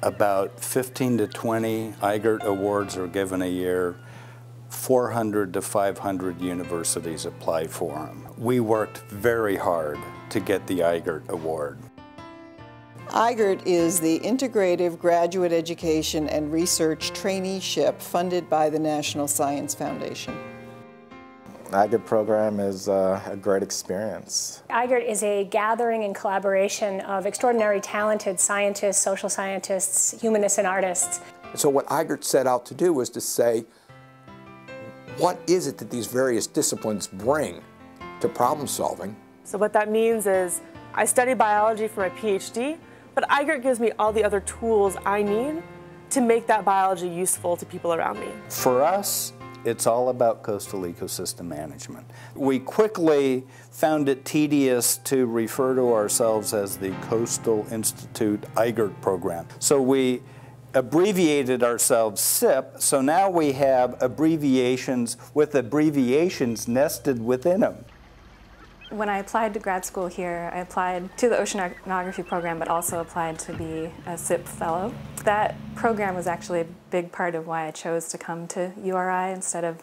About 15 to 20 IGERT awards are given a year. 400 to 500 universities apply for them. We worked very hard to get the IGERT award. IGERT is the Integrative Graduate Education and Research Traineeship funded by the National Science Foundation. The IGERT program is a great experience. IGERT is a gathering and collaboration of extraordinary talented scientists, social scientists, humanists, and artists. So what IGERT set out to do was to say, what is it that these various disciplines bring to problem solving? So what that means is I study biology for my PhD, but IGERT gives me all the other tools I need to make that biology useful to people around me. For us, it's all about coastal ecosystem management. We quickly found it tedious to refer to ourselves as the Coastal Institute IGERT program. So we abbreviated ourselves SIP, so now we have abbreviations with abbreviations nested within them. When I applied to grad school here, I applied to the oceanography program, but also applied to be a SIP fellow. That program was actually a big part of why I chose to come to URI instead of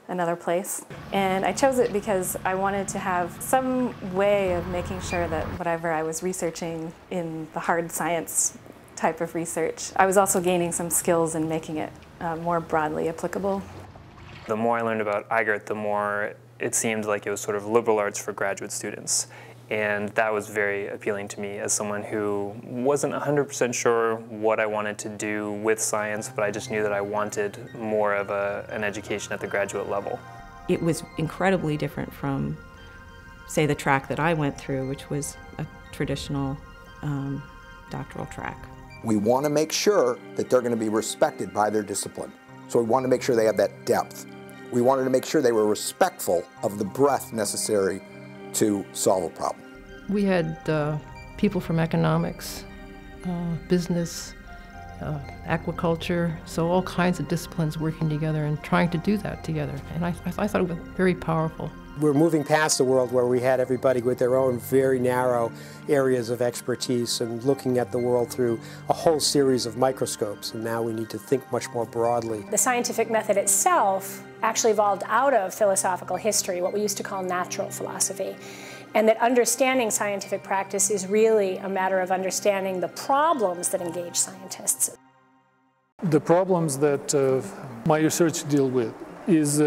another place. And I chose it because I wanted to have some way of making sure that whatever I was researching in the hard science type of research, I was also gaining some skills in making it more broadly applicable. The more I learned about IGERT, the more it seemed like it was sort of liberal arts for graduate students. And that was very appealing to me as someone who wasn't 100% sure what I wanted to do with science, but I just knew that I wanted more of an education at the graduate level. It was incredibly different from, say, the track that I went through, which was a traditional doctoral track. We want to make sure that they're going to be respected by their discipline. So we want to make sure they have that depth. We wanted to make sure they were respectful of the breadth necessary to solve a problem. We had people from economics, business, aquaculture, so all kinds of disciplines working together and trying to do that together. And I thought it was very powerful. We're moving past the world where we had everybody with their own very narrow areas of expertise and looking at the world through a whole series of microscopes, and now we need to think much more broadly. The scientific method itself actually evolved out of philosophical history, what we used to call natural philosophy, and that understanding scientific practice is really a matter of understanding the problems that engage scientists. The problems that my research deal with is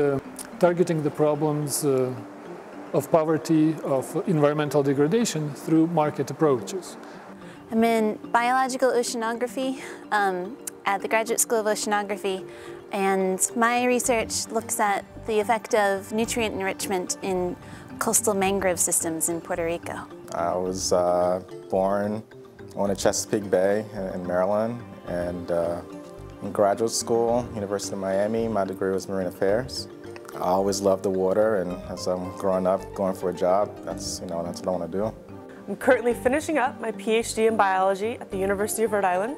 targeting the problems of poverty, of environmental degradation through market approaches. I'm in biological oceanography at the Graduate School of Oceanography, and my research looks at the effect of nutrient enrichment in coastal mangrove systems in Puerto Rico. I was born on the Chesapeake Bay in Maryland, and in graduate school, University of Miami, my degree was Marine Affairs. I always loved the water, and as I'm growing up, going for a job, that's what I want to do. I'm currently finishing up my PhD in biology at the University of Rhode Island,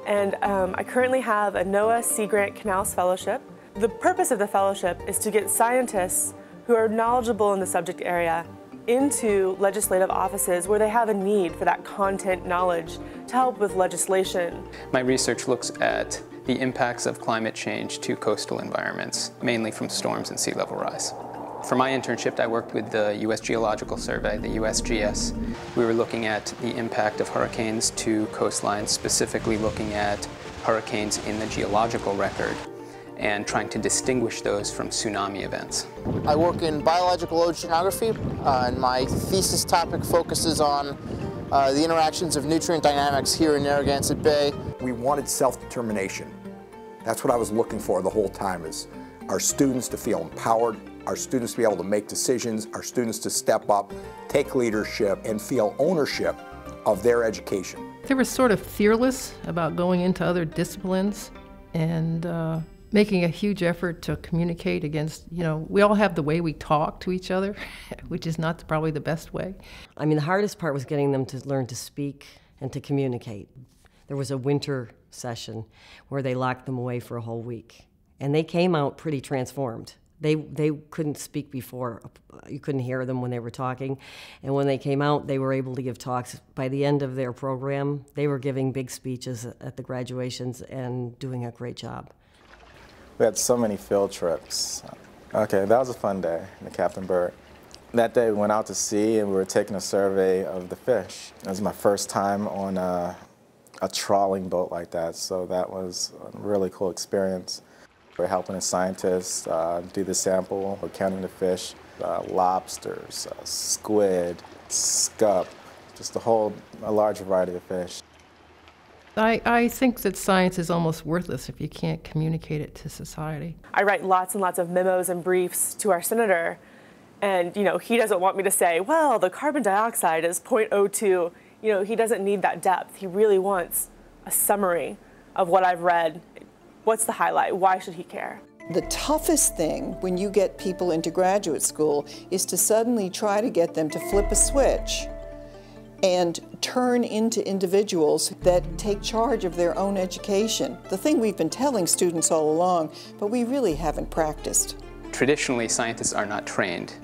and I currently have a NOAA Sea Grant Canals Fellowship. The purpose of the fellowship is to get scientists who are knowledgeable in the subject area into legislative offices where they have a need for that content knowledge to help with legislation. My research looks at the impacts of climate change to coastal environments, mainly from storms and sea level rise. For my internship, I worked with the U.S. Geological Survey, the USGS. We were looking at the impact of hurricanes to coastlines, specifically looking at hurricanes in the geological record and trying to distinguish those from tsunami events. I work in biological oceanography, and my thesis topic focuses on the interactions of nutrient dynamics here in Narragansett Bay. We wanted self-determination. That's what I was looking for the whole time, is our students to feel empowered, our students to be able to make decisions, our students to step up, take leadership, and feel ownership of their education. They were sort of fearless about going into other disciplines and making a huge effort to communicate against, we all have the way we talk to each other, which is not probably the best way. I mean, the hardest part was getting them to learn to speak and to communicate. There was a winter session where they locked them away for a whole week, and they came out pretty transformed. They couldn't speak before. You couldn't hear them when they were talking. And when they came out, they were able to give talks. By the end of their program, they were giving big speeches at the graduations and doing a great job. We had so many field trips. Okay, that was a fun day in the Captain Bird. That day we went out to sea and we were taking a survey of the fish. It was my first time on a trawling boat like that, so that was a really cool experience. We're helping the scientists do the sample, we're counting the fish, lobsters, squid, scup, just a large variety of fish. I think that science is almost worthless if you can't communicate it to society. I write lots and lots of memos and briefs to our senator, and he doesn't want me to say, well, the carbon dioxide is 0.02. He doesn't need that depth. He really wants a summary of what I've read. What's the highlight? Why should he care? The toughest thing when you get people into graduate school is to suddenly try to get them to flip a switch and turn into individuals that take charge of their own education. The thing we've been telling students all along, but we really haven't practiced. Traditionally, scientists are not trained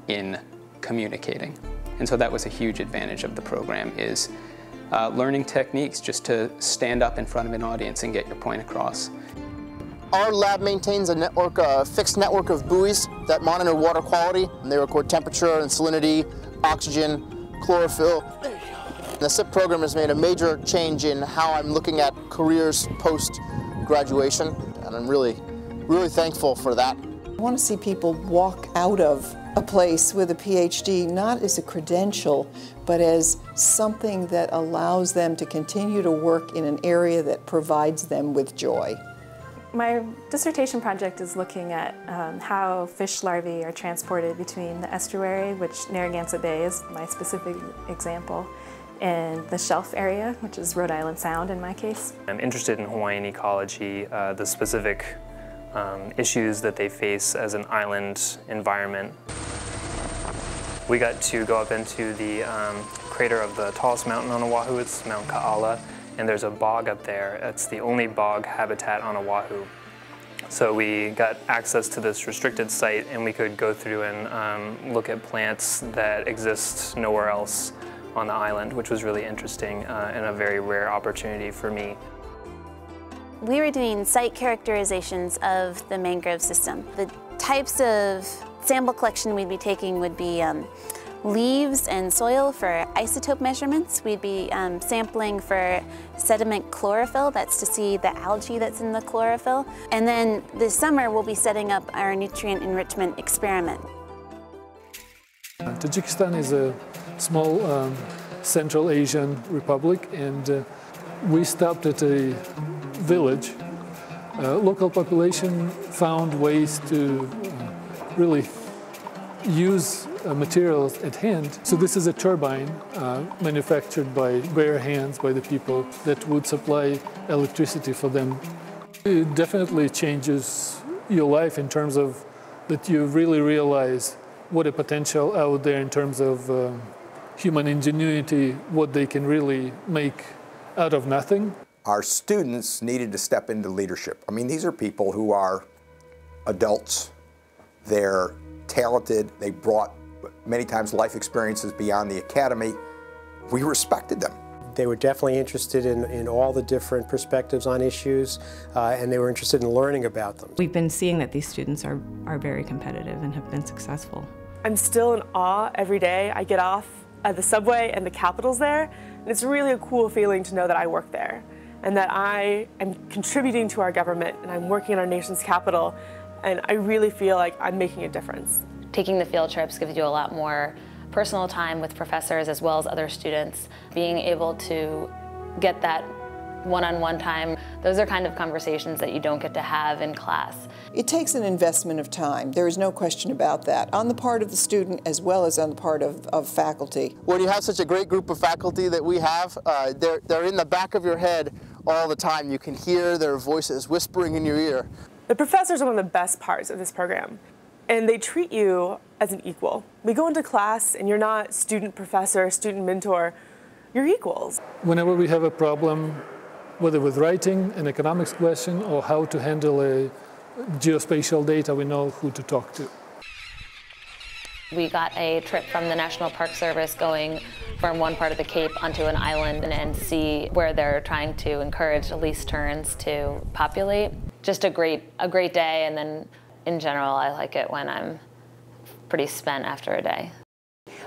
in communicating. And so that was a huge advantage of the program, is learning techniques just to stand up in front of an audience and get your point across. Our lab maintains a fixed network of buoys that monitor water quality, and they record temperature and salinity, oxygen, chlorophyll. The SIP program has made a major change in how I'm looking at careers post-graduation, and I'm really, really thankful for that. I want to see people walk out of a place with a PhD not as a credential, but as something that allows them to continue to work in an area that provides them with joy. My dissertation project is looking at how fish larvae are transported between the estuary, which Narragansett Bay is my specific example, and the shelf area, which is Rhode Island Sound in my case. I'm interested in Hawaiian ecology, the specific issues that they face as an island environment. We got to go up into the crater of the tallest mountain on Oahu. It's Mount Ka'ala, and there's a bog up there. It's the only bog habitat on Oahu. So we got access to this restricted site, and we could go through and look at plants that exist nowhere else on the island, which was really interesting and a very rare opportunity for me. We were doing site characterizations of the mangrove system. The types of sample collection we'd be taking would be leaves and soil for isotope measurements. We'd be sampling for sediment chlorophyll, that's to see the algae that's in the chlorophyll. And then this summer we'll be setting up our nutrient enrichment experiment. Tajikistan is a small Central Asian republic, and we stopped at a village. Local population found ways to really use materials at hand. So this is a turbine manufactured by bare hands by the people that would supply electricity for them. It definitely changes your life in terms of that you really realize what a potential out there in terms of human ingenuity, what they can really make out of nothing. Our students needed to step into leadership. I mean, these are people who are adults. They're talented. They brought many times life experiences beyond the academy. We respected them. They were definitely interested in all the different perspectives on issues, and they were interested in learning about them. We've been seeing that these students are very competitive and have been successful. I'm still in awe every day. I get off at the subway and the Capitol's there, and it's really a cool feeling to know that I work there and that I am contributing to our government and I'm working in our nation's capital, and I really feel like I'm making a difference. Taking the field trips gives you a lot more personal time with professors as well as other students. Being able to get that one-on-one time, those are kind of conversations that you don't get to have in class. It takes an investment of time. There is no question about that, on the part of the student as well as on the part of faculty. When you have such a great group of faculty that we have, they're in the back of your head all the time. You can hear their voices whispering in your ear. The professors are one of the best parts of this program, and they treat you as an equal. We go into class and you're not student professor, student mentor, you're equals. Whenever we have a problem, whether with writing an economics question or how to handle a geospatial data, we know who to talk to. We got a trip from the National Park Service going from one part of the Cape onto an island and see where they're trying to encourage lease terns to populate. Just a great day, and then in general I like it when I'm pretty spent after a day.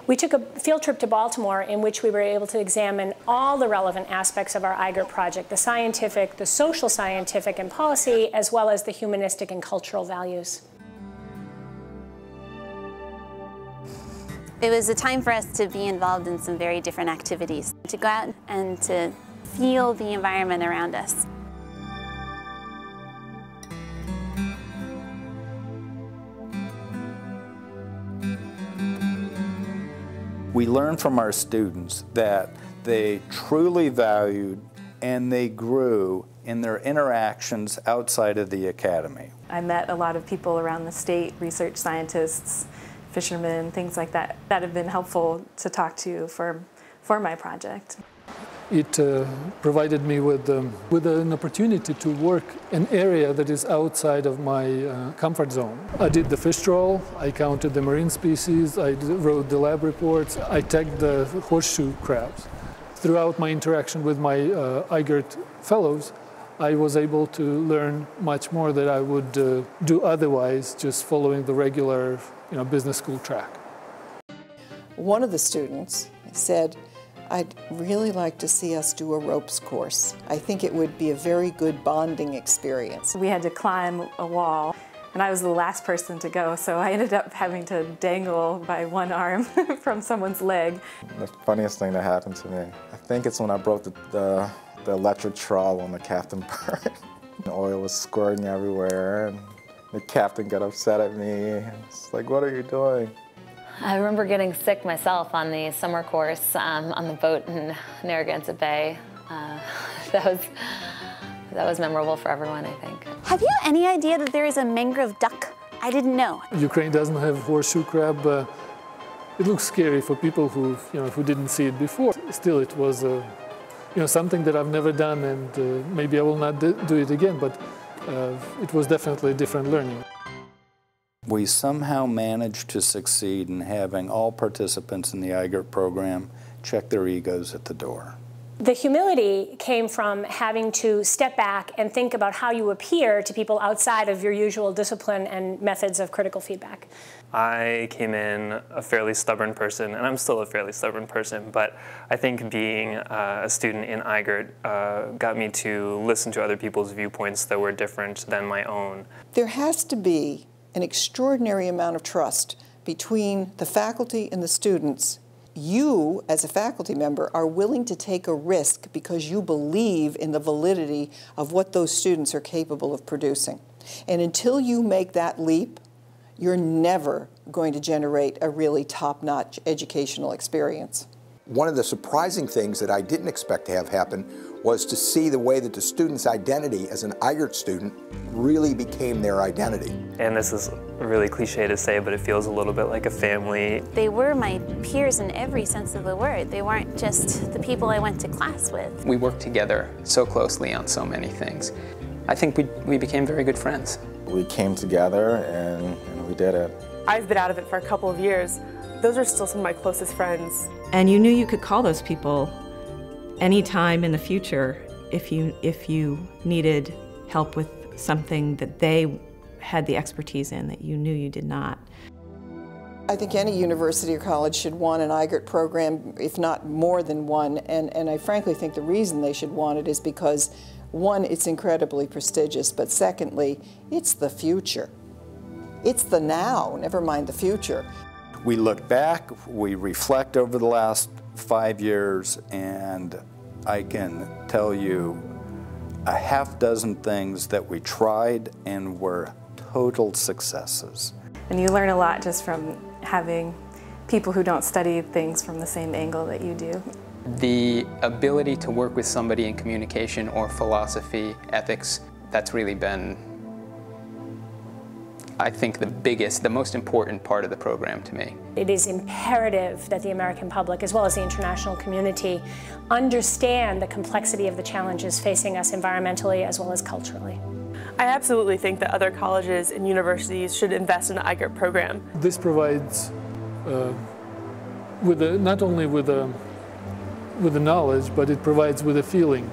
We took a field trip to Baltimore in which we were able to examine all the relevant aspects of our IGERT project, the scientific, the social scientific and policy, as well as the humanistic and cultural values. It was a time for us to be involved in some very different activities, to go out and to feel the environment around us. We learned from our students that they truly valued and they grew in their interactions outside of the academy. I met a lot of people around the state, research scientists, fishermen, things like that, that have been helpful to talk to for my project. It provided me with an opportunity to work an area that is outside of my comfort zone. I did the fish trawl, I counted the marine species, I wrote the lab reports, I tagged the horseshoe crabs. Throughout my interaction with my IGERT fellows, I was able to learn much more that I would do otherwise, just following the regular business school track. One of the students said, "I'd really like to see us do a ropes course. I think it would be a very good bonding experience." We had to climb a wall, and I was the last person to go, so I ended up having to dangle by one arm from someone's leg. The funniest thing that happened to me, I think it's when I broke the electric trawl on the Captain Bird. The oil was squirting everywhere, and the captain got upset at me. It's like, "What are you doing?" I remember getting sick myself on the summer course on the boat in Narragansett Bay. That was memorable for everyone, I think. Have you any idea that there is a mangrove duck? I didn't know. Ukraine doesn't have horseshoe crab. It looks scary for people who didn't see it before. Still, it was something that I've never done, and maybe I will not do it again, but it was definitely a different learning. We somehow managed to succeed in having all participants in the IGERT program check their egos at the door. The humility came from having to step back and think about how you appear to people outside of your usual discipline and methods of critical feedback. I came in a fairly stubborn person, and I'm still a fairly stubborn person, but I think being a student in IGERT got me to listen to other people's viewpoints that were different than my own. There has to be an extraordinary amount of trust between the faculty and the students. You, as a faculty member, are willing to take a risk because you believe in the validity of what those students are capable of producing. And until you make that leap, you're never going to generate a really top-notch educational experience. One of the surprising things that I didn't expect to have happen was to see the way that the student's identity as an IGERT student really became their identity. And this is really cliche to say, but it feels a little bit like a family. They were my peers in every sense of the word. They weren't just the people I went to class with. We worked together so closely on so many things. I think we became very good friends. We came together and we did it. I've been out of it for a couple of years. Those are still some of my closest friends. And you knew you could call those people anytime in the future if you needed help with something that they had the expertise in that you knew you did not. I think any university or college should want an IGERT program, if not more than one, and I frankly think the reason they should want it is because, one, it's incredibly prestigious, but secondly, it's the future. It's the now, never mind the future. We look back, we reflect over the last 5 years, and I can tell you a half dozen things that we tried and were total successes. And you learn a lot just from having people who don't study things from the same angle that you do. The ability to work with somebody in communication or philosophy, ethics, that's really been, I think, the most important part of the program to me. It is imperative that the American public, as well as the international community, understand the complexity of the challenges facing us environmentally as well as culturally. I absolutely think that other colleges and universities should invest in the IGERT program. This provides not only with the knowledge, but it provides with a feeling.